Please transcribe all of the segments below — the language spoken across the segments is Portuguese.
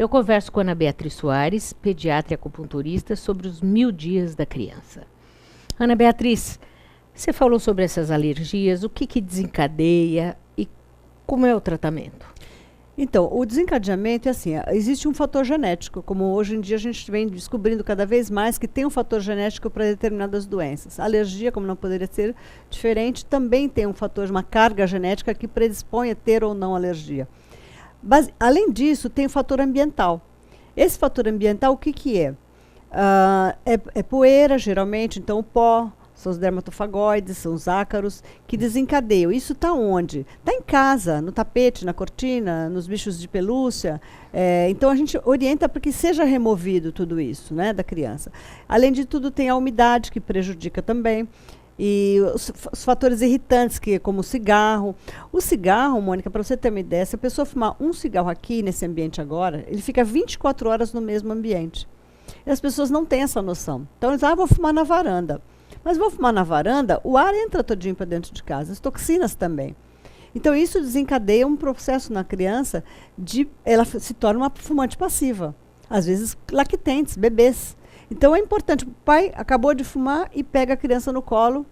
Eu converso com Ana Beatriz Soares, pediatra e acupunturista, sobre os 1000 dias da criança. Ana Beatriz, você falou sobre essas alergias, o que desencadeia e como é o tratamento? Então, o desencadeamento é assim, existe um fator genético, como hoje em dia a gente vem descobrindo cada vez mais que tem um fator genético para determinadas doenças. A alergia, como não poderia ser diferente, também tem um fator, uma carga genética que predispõe a ter ou não alergia. Além disso, tem o fator ambiental. Esse fator ambiental, o que é? É poeira, geralmente, então o pó, são os dermatofagoides, são os ácaros, que desencadeiam. Isso está onde? Está em casa, no tapete, na cortina, nos bichos de pelúcia. Então a gente orienta para que seja removido tudo isso, né, da criança. Além de tudo, tem a umidade, que prejudica também. E os fatores irritantes, como o cigarro. O cigarro, Mônica, para você ter uma ideia, se a pessoa fumar um cigarro aqui, nesse ambiente agora, ele fica 24 horas no mesmo ambiente. E as pessoas não têm essa noção. Então eles vou fumar na varanda. Mas vou fumar na varanda, o ar entra todinho para dentro de casa, as toxinas também. Então isso desencadeia um processo na criança ela se torna uma fumante passiva. Às vezes lactentes, bebês. Então é importante, o pai acabou de fumar e pega a criança no colo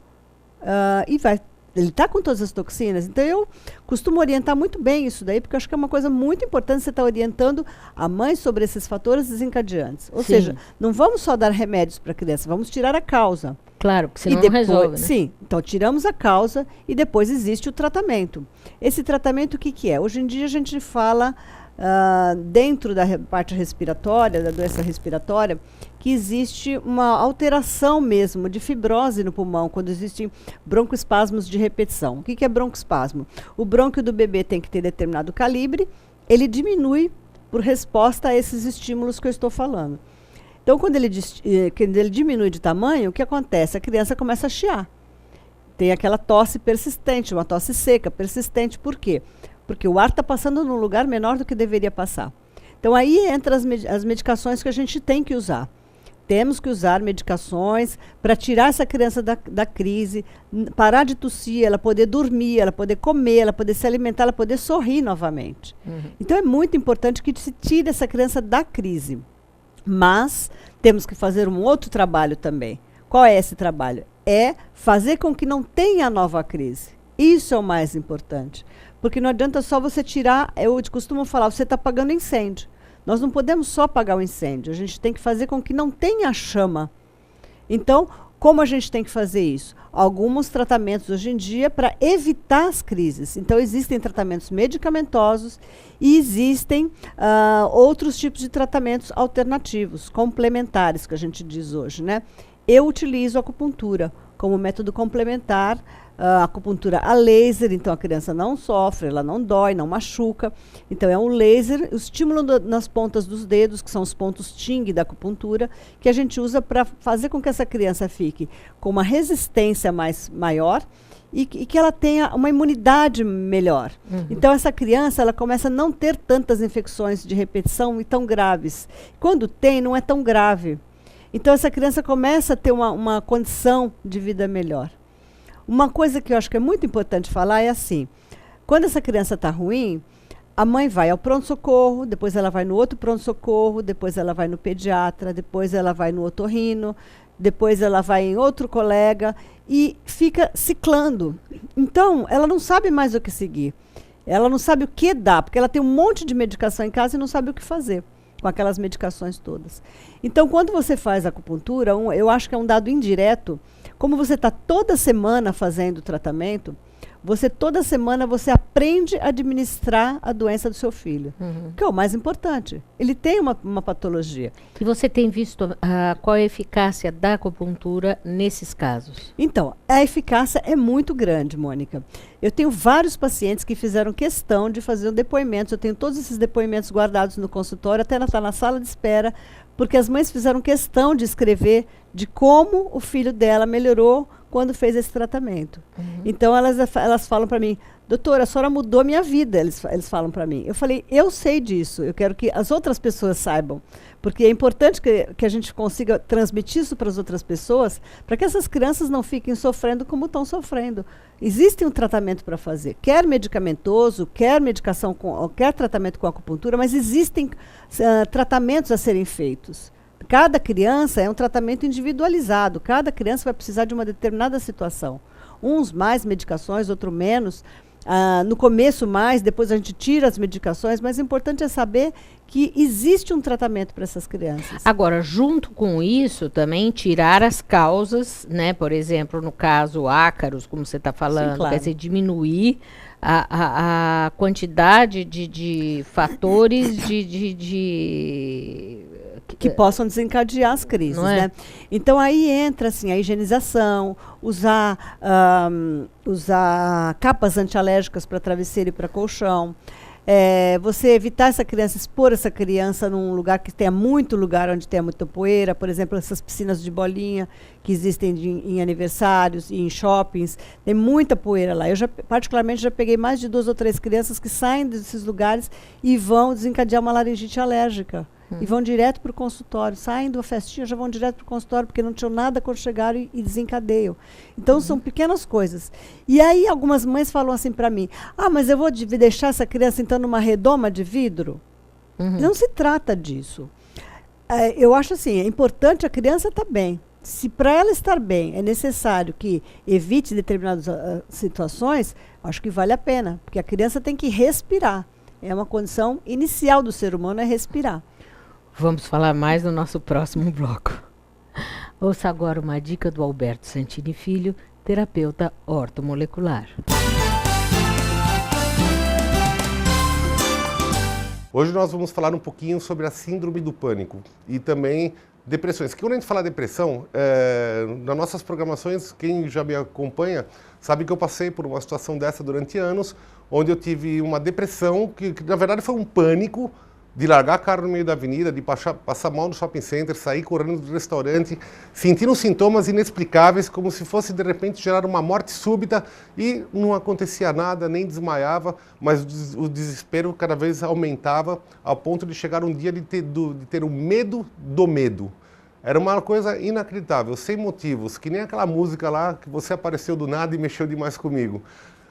e vai. Ele está com todas as toxinas. Então eu costumo orientar muito bem isso daí, porque eu acho que é uma coisa muito importante você estar orientando a mãe sobre esses fatores desencadeantes. Ou seja, não vamos só dar remédios para a criança, vamos tirar a causa. Claro, porque senão não resolve, né? Sim, então tiramos a causa e depois existe o tratamento. Esse tratamento o que é? Hoje em dia a gente fala dentro da parte respiratória, da doença respiratória, que existe uma alteração mesmo de fibrose no pulmão, quando existem broncoespasmos de repetição. O que é broncoespasmo? O brônquio do bebê tem que ter determinado calibre, ele diminui por resposta a esses estímulos que eu estou falando. Então, quando ele diminui de tamanho, o que acontece? A criança começa a chiar. Tem aquela tosse persistente, uma tosse seca, persistente. Por quê? Porque o ar está passando num lugar menor do que deveria passar. Então, aí entram as medicações que a gente tem que usar. Temos que usar medicações para tirar essa criança da crise, parar de tossir, ela poder dormir, ela poder comer, ela poder se alimentar, ela poder sorrir novamente. Então, é muito importante que se tire essa criança da crise. Mas temos que fazer um outro trabalho também. Qual é esse trabalho? É fazer com que não tenha nova crise. Isso é o mais importante. Porque não adianta só você tirar, eu costumo falar, você está apagando incêndio. Nós não podemos só apagar o incêndio, a gente tem que fazer com que não tenha chama. Então, como a gente tem que fazer isso? Alguns tratamentos hoje em dia para evitar as crises. Então, existem tratamentos medicamentosos e existem outros tipos de tratamentos alternativos, complementares, que a gente diz hoje, né? Eu utilizo a acupuntura como método complementar, a acupuntura a laser, então a criança não sofre, ela não dói, não machuca. Então é um laser, o estímulo nas pontas dos dedos, que são os pontos Ting da acupuntura, que a gente usa para fazer com que essa criança fique com uma resistência maior e que ela tenha uma imunidade melhor. Então essa criança ela começa a não ter tantas infecções de repetição e tão graves. Quando tem, não é tão grave. Então essa criança começa a ter uma condição de vida melhor. Uma coisa que eu acho que é muito importante falar é assim, quando essa criança está ruim, a mãe vai ao pronto-socorro, depois ela vai no outro pronto-socorro, depois ela vai no pediatra, depois ela vai no otorrino, depois ela vai em outro colega e fica ciclando. Então, ela não sabe mais o que seguir. Ela não sabe o que dar, porque ela tem um monte de medicação em casa e não sabe o que fazer com aquelas medicações todas. Então, quando você faz acupuntura, eu acho que é um dado indireto, como você está toda semana fazendo o tratamento, toda semana você aprende a administrar a doença do seu filho, que é o mais importante. Ele tem uma patologia. E você tem visto qual é a eficácia da acupuntura nesses casos? Então, a eficácia é muito grande, Mônica. Eu tenho vários pacientes que fizeram questão de fazer depoimentos. Eu tenho todos esses depoimentos guardados no consultório, até está na sala de espera, porque as mães fizeram questão de escrever de como o filho dela melhorou quando fez esse tratamento. Então, elas falam para mim, doutora, a senhora mudou a minha vida, eles falam para mim. Eu falei, eu sei disso, eu quero que as outras pessoas saibam, porque é importante que a gente consiga transmitir isso para as outras pessoas, para que essas crianças não fiquem sofrendo como estão sofrendo. Existe um tratamento para fazer, quer medicamentoso, quer medicação, quer tratamento com acupuntura, mas existem tratamentos a serem feitos. Cada criança é um tratamento individualizado, cada criança vai precisar de uma determinada situação. Uns mais medicações, outros menos. No começo mais, depois a gente tira as medicações, mas o importante é saber que existe um tratamento para essas crianças. Agora, junto com isso, também tirar as causas, né? Por exemplo, no caso ácaros, como você está falando, sim, claro. Quer dizer, diminuir a quantidade de fatores que possam desencadear as crises, né? Então aí entra assim a higienização, usar capas antialérgicas para travesseiro e para colchão, você evitar expor essa criança num lugar que tenha muito lugar onde tenha muita poeira, por exemplo, essas piscinas de bolinha que existem em aniversários e em shoppings, tem muita poeira lá. Eu particularmente já peguei mais de 2 ou 3 crianças que saem desses lugares e vão desencadear uma laringite alérgica. E vão direto para o consultório, saem da festinha, já vão direto para o consultório, porque não tinham nada quando chegaram e desencadeiam. Então, são pequenas coisas. E aí, algumas mães falam assim para mim, mas eu vou deixar essa criança, então, numa redoma de vidro? Não se trata disso. Eu acho assim, é importante a criança estar bem. Se para ela estar bem é necessário que evite determinadas situações, acho que vale a pena, porque a criança tem que respirar. É uma condição inicial do ser humano, é respirar. Vamos falar mais no nosso próximo bloco. Ouça agora uma dica do Alberto Santini Filho, terapeuta ortomolecular. Hoje nós vamos falar um pouquinho sobre a síndrome do pânico e também depressões. Quando a gente fala depressão, nas nossas programações, quem já me acompanha sabe que eu passei por uma situação dessa durante anos, onde eu tive uma depressão que na verdade foi um pânico, de largar a cara no meio da avenida, de passar mal no shopping center, sair correndo do restaurante, sentindo sintomas inexplicáveis, como se fosse de repente gerar uma morte súbita e não acontecia nada, nem desmaiava, mas o desespero cada vez aumentava, ao ponto de chegar um dia de ter o medo do medo. Era uma coisa inacreditável, sem motivos, que nem aquela música lá que você apareceu do nada e mexeu demais comigo.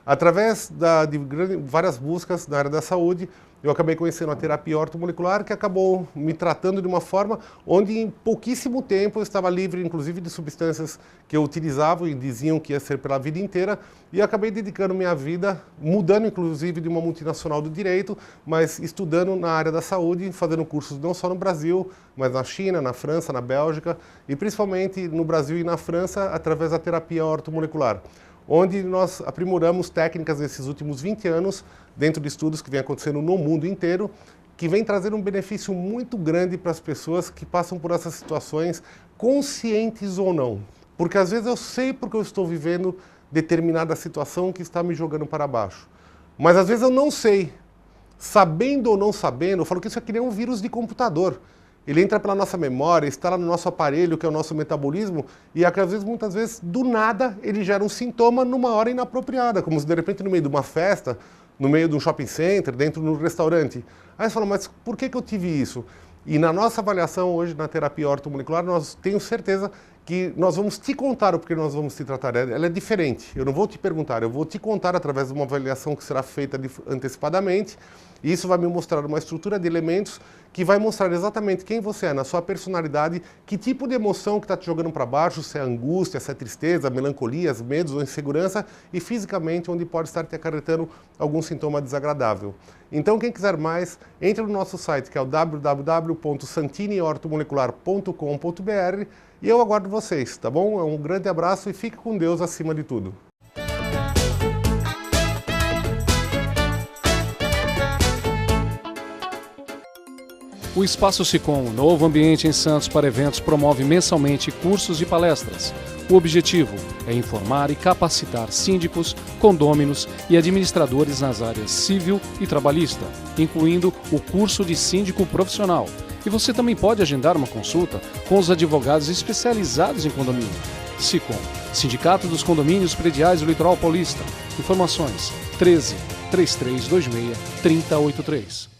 Através de várias buscas na área da saúde, eu acabei conhecendo a terapia ortomolecular, que acabou me tratando de uma forma onde em pouquíssimo tempo eu estava livre, inclusive, de substâncias que eu utilizava e diziam que ia ser pela vida inteira, e acabei dedicando minha vida, mudando inclusive de uma multinacional do direito, mas estudando na área da saúde, fazendo cursos não só no Brasil, mas na China, na França, na Bélgica, e principalmente no Brasil e na França, através da terapia ortomolecular, onde nós aprimoramos técnicas nesses últimos 20 anos, dentro de estudos que vem acontecendo no mundo inteiro, que vem trazendo um benefício muito grande para as pessoas que passam por essas situações, conscientes ou não. Porque às vezes eu sei porque eu estou vivendo determinada situação que está me jogando para baixo. Mas às vezes eu não sei. Sabendo ou não sabendo, eu falo que isso é que nem um vírus de computador. Ele entra pela nossa memória, está lá no nosso aparelho, que é o nosso metabolismo, e às vezes, muitas vezes, do nada, ele gera um sintoma numa hora inapropriada, como se de repente no meio de uma festa, no meio de um shopping center, dentro de um restaurante. Aí você fala, mas por que eu tive isso? E na nossa avaliação hoje, na terapia ortomolecular, nós tenho certeza que nós vamos te contar o porquê nós vamos te tratar. Ela é diferente. Eu não vou te perguntar, eu vou te contar através de uma avaliação que será feita antecipadamente. E isso vai me mostrar uma estrutura de elementos que vai mostrar exatamente quem você é, na sua personalidade, que tipo de emoção que está te jogando para baixo, se é angústia, se é tristeza, melancolia, medos ou insegurança, e fisicamente onde pode estar te acarretando algum sintoma desagradável. Então, quem quiser mais, entre no nosso site, que é o www.santiniortomolecular.com.br, e eu aguardo vocês, tá bom? Um grande abraço e fique com Deus acima de tudo. O Espaço SICOM, novo ambiente em Santos para eventos, promove mensalmente cursos e palestras. O objetivo é informar e capacitar síndicos, condôminos e administradores nas áreas civil e trabalhista, incluindo o curso de síndico profissional. E você também pode agendar uma consulta com os advogados especializados em condomínio. Sicom, Sindicato dos Condomínios Prediais do Litoral Paulista. Informações 13 3326 3083.